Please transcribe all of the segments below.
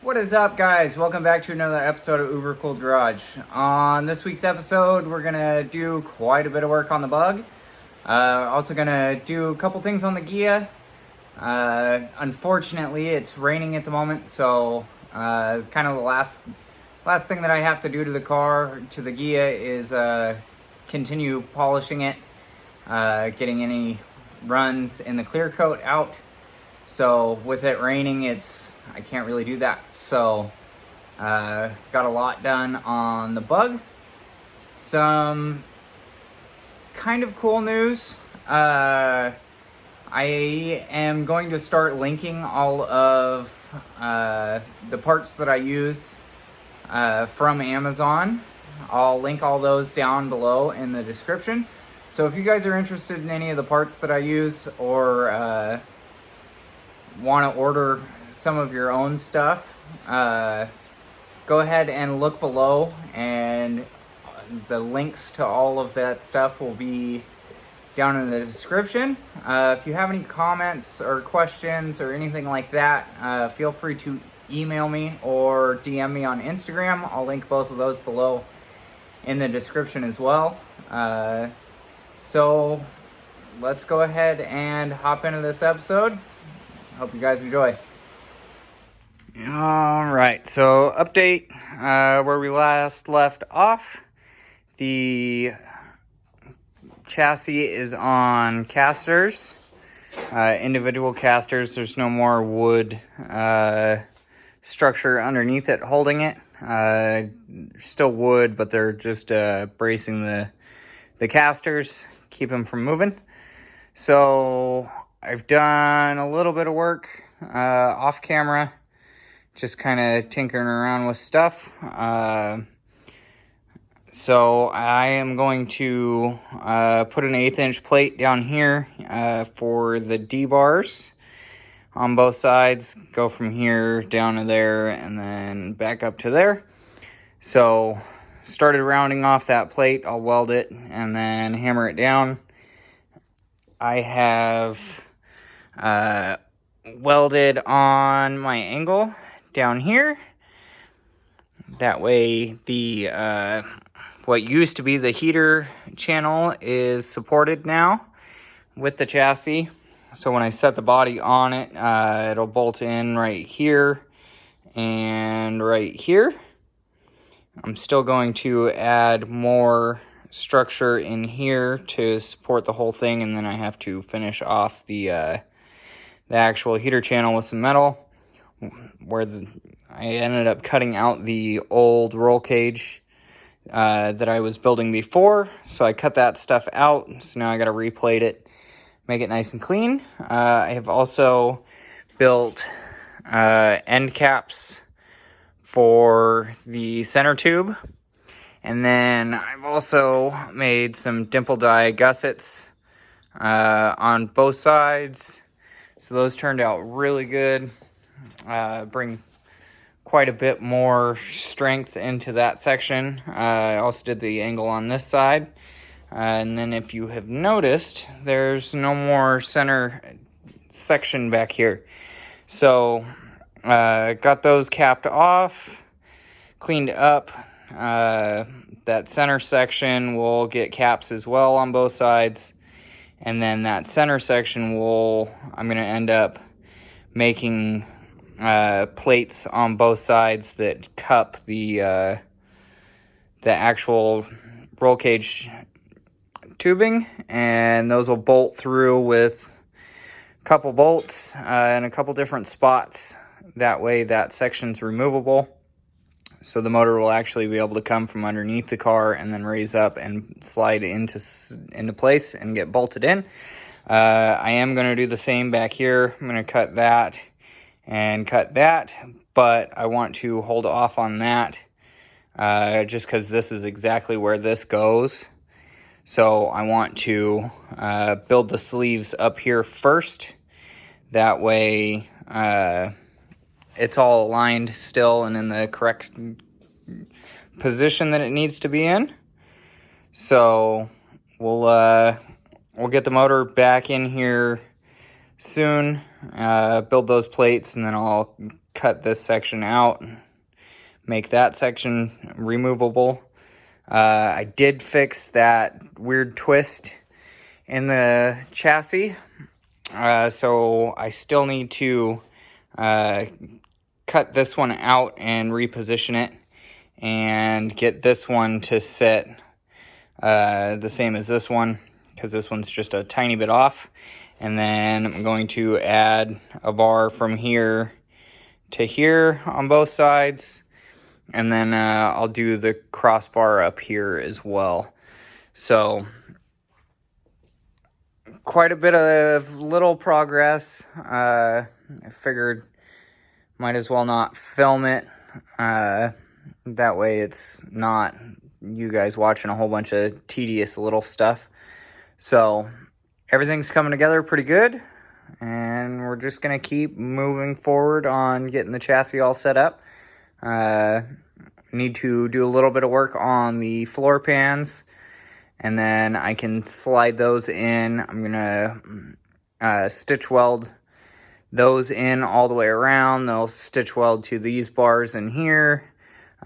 What is up, guys? Welcome back to another episode of Uberkooledgarage. On this week's episode, we're gonna do quite a bit of work on the bug. Also gonna do a couple things on the Ghia. Unfortunately, it's raining at the moment, so kind of the last thing that I have to do to the car, to the Ghia, is continue polishing it, getting any runs in the clear coat out. So with it raining, I can't really do that. So got a lot done on the bug. Some kind of cool news. I am going to start linking all of the parts that I use from Amazon. I'll link all those down below in the description. So if you guys are interested in any of the parts that I use, or want to order some of your own stuff, go ahead and look below, and the links to all of that stuff will be down in the description. If you have any comments or questions or anything like that, feel free to email me or DM me on Instagram. I'll link both of those below in the description as well. So let's go ahead and hop into this episode. Hope you guys enjoy. Alright, so update where we last left off. The chassis is on casters, individual casters. There's no more wood structure underneath it holding it. Still wood, but they're just bracing the casters, keep them from moving. So I've done a little bit of work off camera, just kind of tinkering around with stuff. So I am going to put an 1/8 inch plate down here for the D-bars on both sides. Go from here down to there and then back up to there. So started rounding off that plate. I'll weld it and then hammer it down. I have welded on my angle down here. That way the what used to be the heater channel is supported now with the chassis. So when I set the body on it, it'll bolt in right here and right here. I'm still going to add more structure in here to support the whole thing, and then I have to finish off the actual heater channel with some metal, where I ended up cutting out the old roll cage that I was building before. So I cut that stuff out, so now I got to replate it, make it nice and clean. I have also built end caps for the center tube. And then I've also made some dimple die gussets on both sides. So those turned out really good. Bring quite a bit more strength into that section. I also did the angle on this side. And then if you have noticed, there's no more center section back here. So got those capped off, cleaned up. That center section will get caps as well on both sides. And then that center section I'm going to end up making plates on both sides that cup the actual roll cage tubing, and those will bolt through with a couple bolts in a couple different spots. That way that section's removable, so the motor will actually be able to come from underneath the car and then raise up and slide into place and get bolted in. I am going to do the same back here. I'm going to cut that and cut that, but I want to hold off on that just because this is exactly where this goes. So I want to build the sleeves up here first. That way it's all aligned still and in the correct position that it needs to be in. So we'll get the motor back in here soon, build those plates, and then I'll cut this section out, make that section removable. I did fix that weird twist in the chassis, so I still need to cut this one out and reposition it and get this one to sit the same as this one, because this one's just a tiny bit off. And then I'm going to add a bar from here to here on both sides, and then I'll do the crossbar up here as well. So quite a bit of little progress. I figured might as well not film it. That way it's not you guys watching a whole bunch of tedious little stuff. So everything's coming together pretty good, and we're just going to keep moving forward on getting the chassis all set up. Need to do a little bit of work on the floor pans, and then I can slide those in. I'm going to stitch weld those in all the way around. They'll stitch weld to these bars in here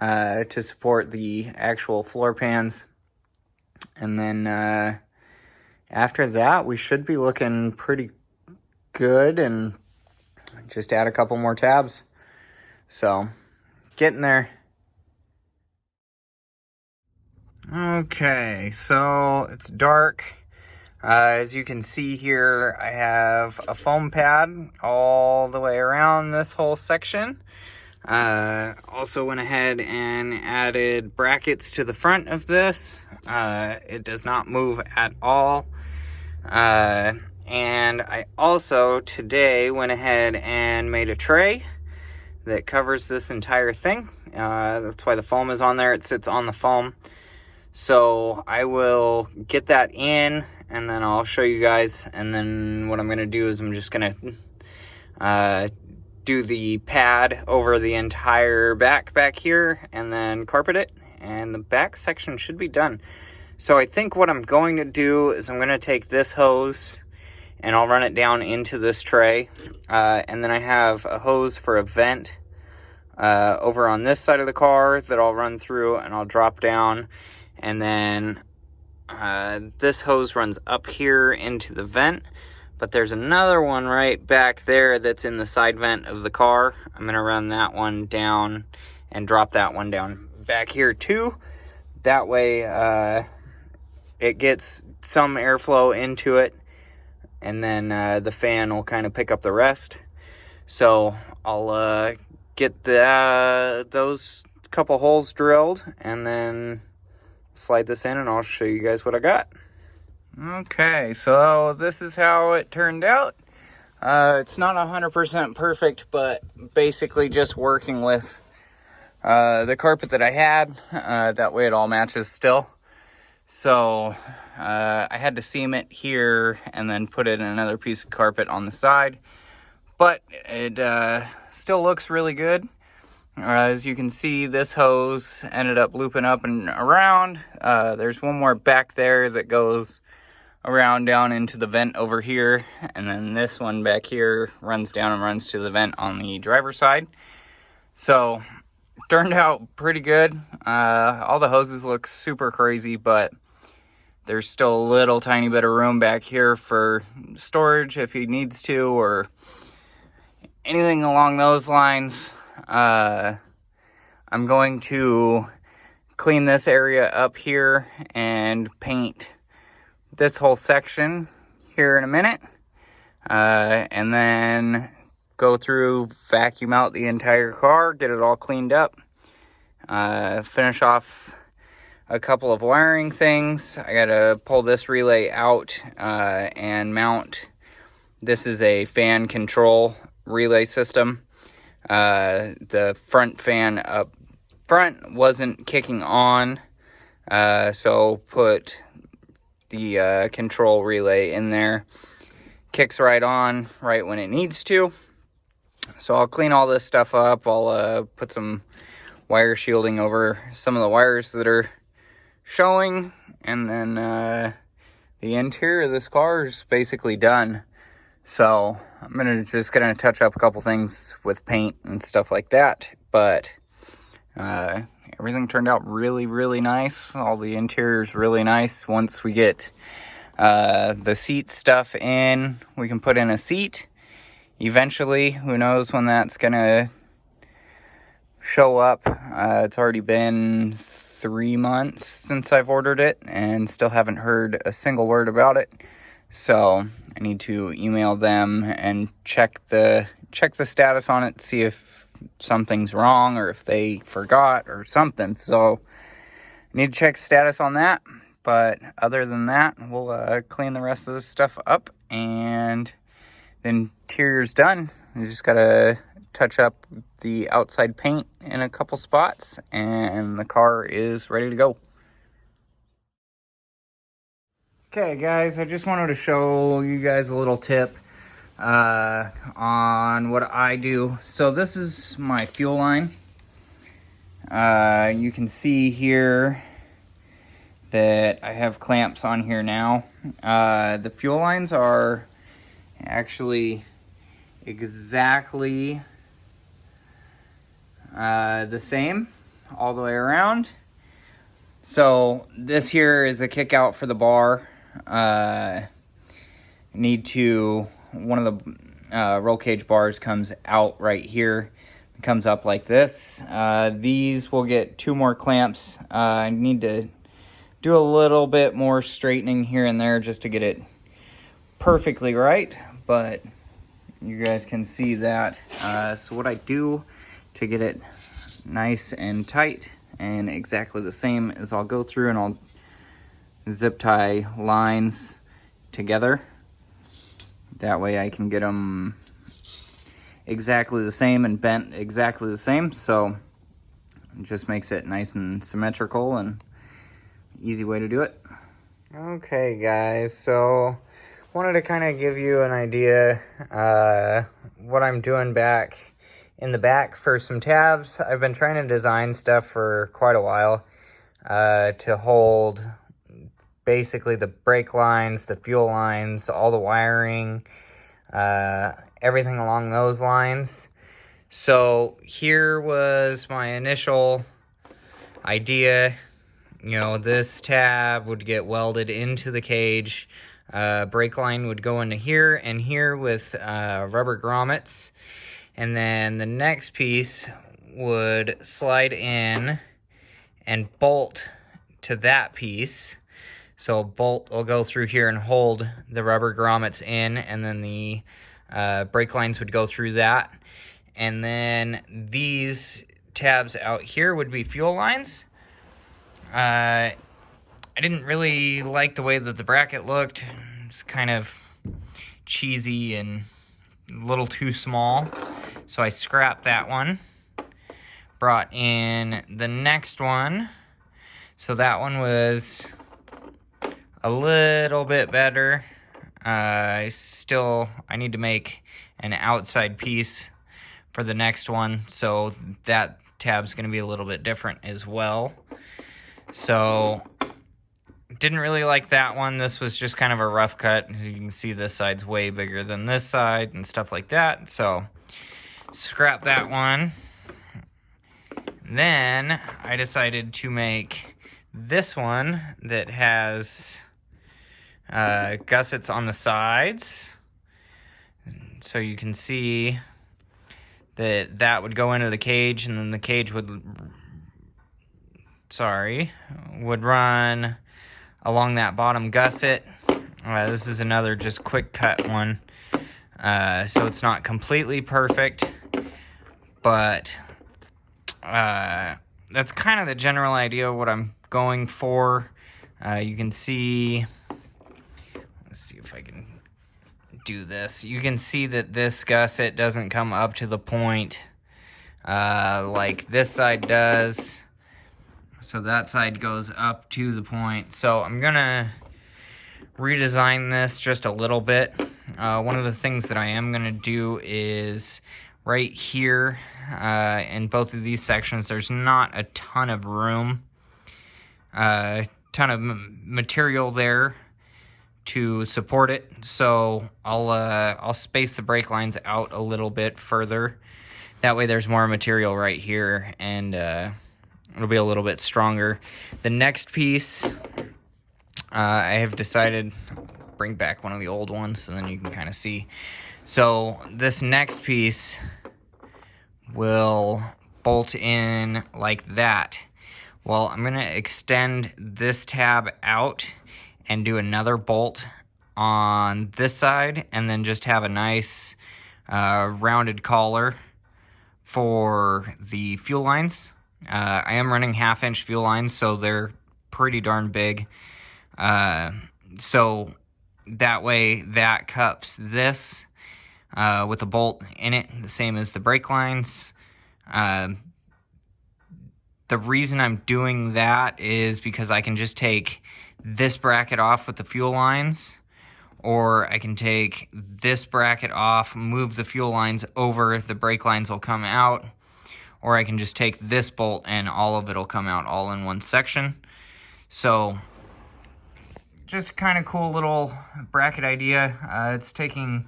to support the actual floor pans. And then after that, we should be looking pretty good, and just add a couple more tabs. So, getting there. Okay, so it's dark. As you can see here, I have a foam pad all the way around this whole section. Also went ahead and added brackets to the front of this. It does not move at all. And I also today went ahead and made a tray that covers this entire thing. That's why the foam is on there. It sits on the foam. So I will get that in, and then I'll show you guys. And then what I'm going to do is I'm just going to do the pad over the entire back here, and then carpet it. And the back section should be done. So I think what I'm going to do is I'm going to take this hose and I'll run it down into this tray. And then I have a hose for a vent over on this side of the car that I'll run through, and I'll drop down. And then this hose runs up here into the vent. But there's another one right back there that's in the side vent of the car. I'm going to run that one down and drop that one down back here too. That way it gets some airflow into it, and then the fan will kind of pick up the rest. So I'll get those couple holes drilled, and then slide this in, and I'll show you guys what I got. Okay, so this is how it turned out. It's not 100% perfect, but basically just working with the carpet that I had. That way it all matches still. So I had to seam it here and then put it in another piece of carpet on the side. But it still looks really good. As you can see, this hose ended up looping up and around. There's one more back there that goes around down into the vent over here, and then this one back here runs down and runs to the vent on the driver's side. So turned out pretty good. All the hoses look super crazy, but there's still a little tiny bit of room back here for storage if he needs to, or anything along those lines. I'm going to clean this area up here and paint this whole section here in a minute, and then go through, vacuum out the entire car, get it all cleaned up, finish off a couple of wiring things. I gotta pull this relay out and mount. This is a fan control relay system. The front fan up front wasn't kicking on, so put the control relay in there. Kicks right on right when it needs to. So I'll clean all this stuff up. I'll put some wire shielding over some of the wires that are showing, and then the interior of this car is basically done. So I'm just gonna touch up a couple things with paint and stuff like that, but everything turned out really, really nice. All the interior's really nice. Once we get the seat stuff in, we can put in a seat. Eventually, who knows when that's gonna show up. It's already been 3 months since I've ordered it and still haven't heard a single word about it. So I need to email them and check the status on it, see if something's wrong or if they forgot or something. So I need to check status on that. But other than that, we'll clean the rest of this stuff up and the interior's done. We just gotta touch up the outside paint in a couple spots and the car is ready to go. Okay guys, I just wanted to show you guys a little tip on what I do. So this is my fuel line. You can see here that I have clamps on here now. The fuel lines are actually exactly the same all the way around. So this here is a kick out for the bar. One of the roll cage bars comes out right here. It comes up like this. These will get 2 more clamps. I need to do a little bit more straightening here and there just to get it perfectly right, but you guys can see that. So what I do to get it nice and tight and exactly the same is I'll go through and I'll zip tie lines together. That way I can get them exactly the same and bent exactly the same. So it just makes it nice and symmetrical and easy way to do it. Okay guys, so wanted to kind of give you an idea what I'm doing back in the back for some tabs. I've been trying to design stuff for quite a while to hold basically the brake lines, the fuel lines, all the wiring, everything along those lines. So here was my initial idea. You know, this tab would get welded into the cage. Brake line would go into here and here with rubber grommets. And then the next piece would slide in and bolt to that piece. So a bolt will go through here and hold the rubber grommets in, and then the brake lines would go through that. And then these tabs out here would be fuel lines. I didn't really like the way that the bracket looked. It's kind of cheesy and a little too small. So I scrapped that one. Brought in the next one. So that one was a little bit better. I need to make an outside piece for the next one. So that tab's going to be a little bit different as well. So didn't really like that one. This was just kind of a rough cut. As you can see, this side's way bigger than this side and stuff like that. So scrap that one. Then I decided to make this one that has gussets on the sides. So you can see that that would go into the cage, and then the cage would run along that bottom gusset. This is another just quick cut one. So it's not completely perfect, but that's kind of the general idea of what I'm going for. You can see, let's see if I can do this. You can see that this gusset doesn't come up to the point like this side does. So that side goes up to the point. So I'm gonna redesign this just a little bit. One of the things that I am gonna do is right here in both of these sections, there's not a ton of room, ton of material there, to support it. So I'll space the brake lines out a little bit further. That way there's more material right here, and it'll be a little bit stronger. The next piece, I have decided, bring back one of the old ones so then you can kind of see. So this next piece will bolt in like that. Well, I'm going to extend this tab out and do another bolt on this side, and then just have a nice rounded collar for the fuel lines. I am running 1/2-inch fuel lines, so they're pretty darn big. So that way that cups this with a bolt in it, the same as the brake lines. The reason I'm doing that is because I can just take this bracket off with the fuel lines, or I can take this bracket off, move the fuel lines over, the brake lines will come out, or I can just take this bolt and all of it will come out all in one section. So just kind of cool little bracket idea. It's taking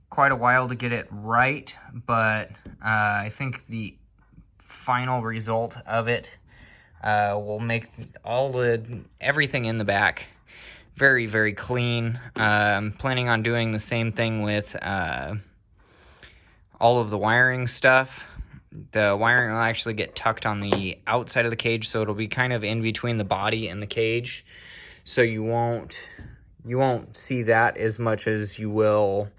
quite a while to get it right, but I think the final result of it will make everything in the back very, very clean. I'm planning on doing the same thing with all of the wiring stuff. The wiring will actually get tucked on the outside of the cage, so it'll be kind of in between the body and the cage. So you won't see that as much as you will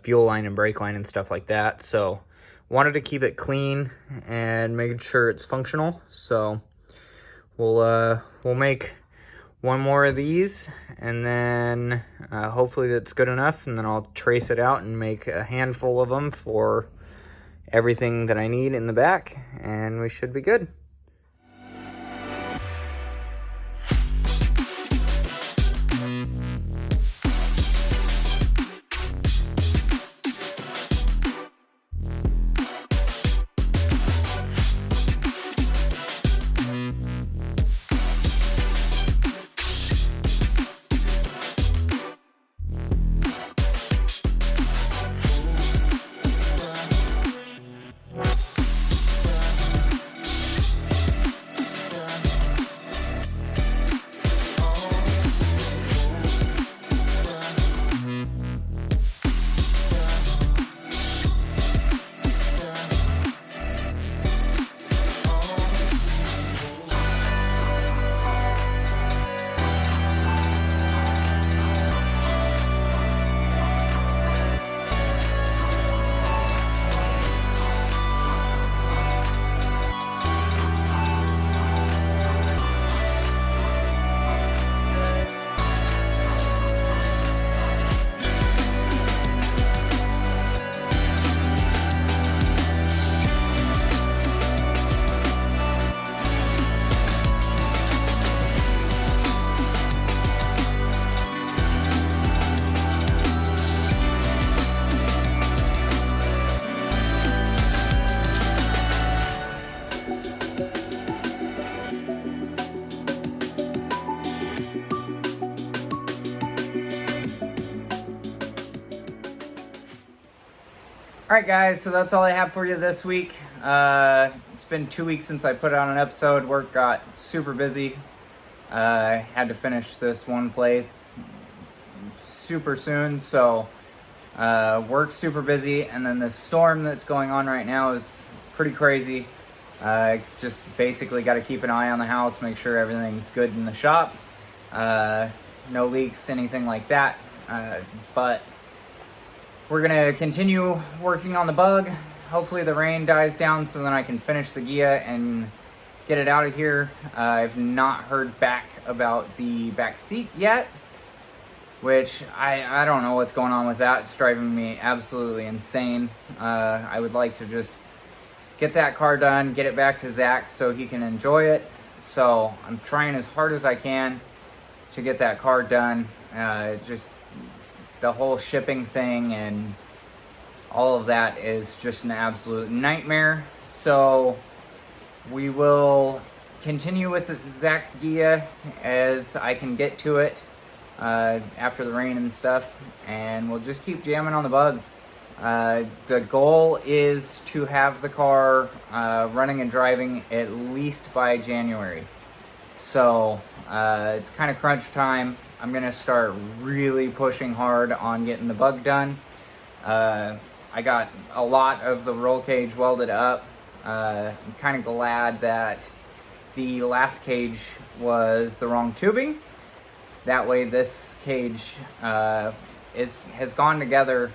fuel line and brake line and stuff like that. So wanted to keep it clean and making sure it's functional. So we'll make one more of these, and then hopefully that's good enough, and then I'll trace it out and make a handful of them for everything that I need in the back, and we should be good. Alright guys, so that's all I have for you this week. It's been 2 weeks since I put out an episode. Work got super busy. Had to finish this one place super soon, so work's super busy, and then the storm that's going on right now is pretty crazy. Just basically got to keep an eye on the house, make sure everything's good in the shop. No leaks, anything like that. But we're going to continue working on the bug. Hopefully the rain dies down so then I can finish the Ghia and get it out of here. I've not heard back about the back seat yet, which I don't know what's going on with that. It's driving me absolutely insane. I would like to just get that car done, get it back to Zach so he can enjoy it. So I'm trying as hard as I can to get that car done. Just the whole shipping thing and all of that is just an absolute nightmare. So we will continue with Zach's Ghia as I can get to it. after the rain and stuff, and we'll just keep jamming on the bug. The goal is to have the car running and driving at least by January. So it's kind of crunch time. I'm going to start really pushing hard on getting the bug done. I got a lot of the roll cage welded up. I'm kind of glad that the last cage was the wrong tubing. That way this cage has gone together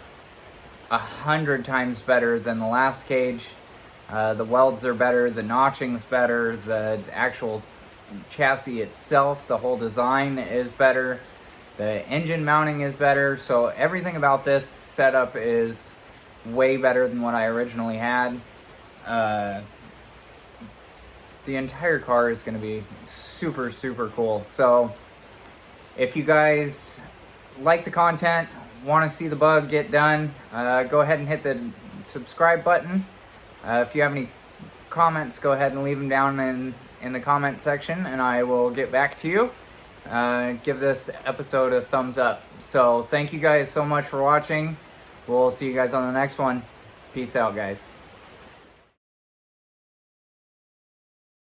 100 times better than the last cage. The welds are better, the notching's better, the actual chassis itself, the whole design is better, the engine mounting is better, so everything about this setup is way better than what I originally had. The entire car is going to be super, super cool. So if you guys like the content, want to see the bug get done, go ahead and hit the subscribe button. If you have any comments, go ahead and leave them down in the comment section, and I will get back to you. Give this episode a thumbs up. So thank you guys so much for watching. We'll see you guys on the next one. Peace out, guys.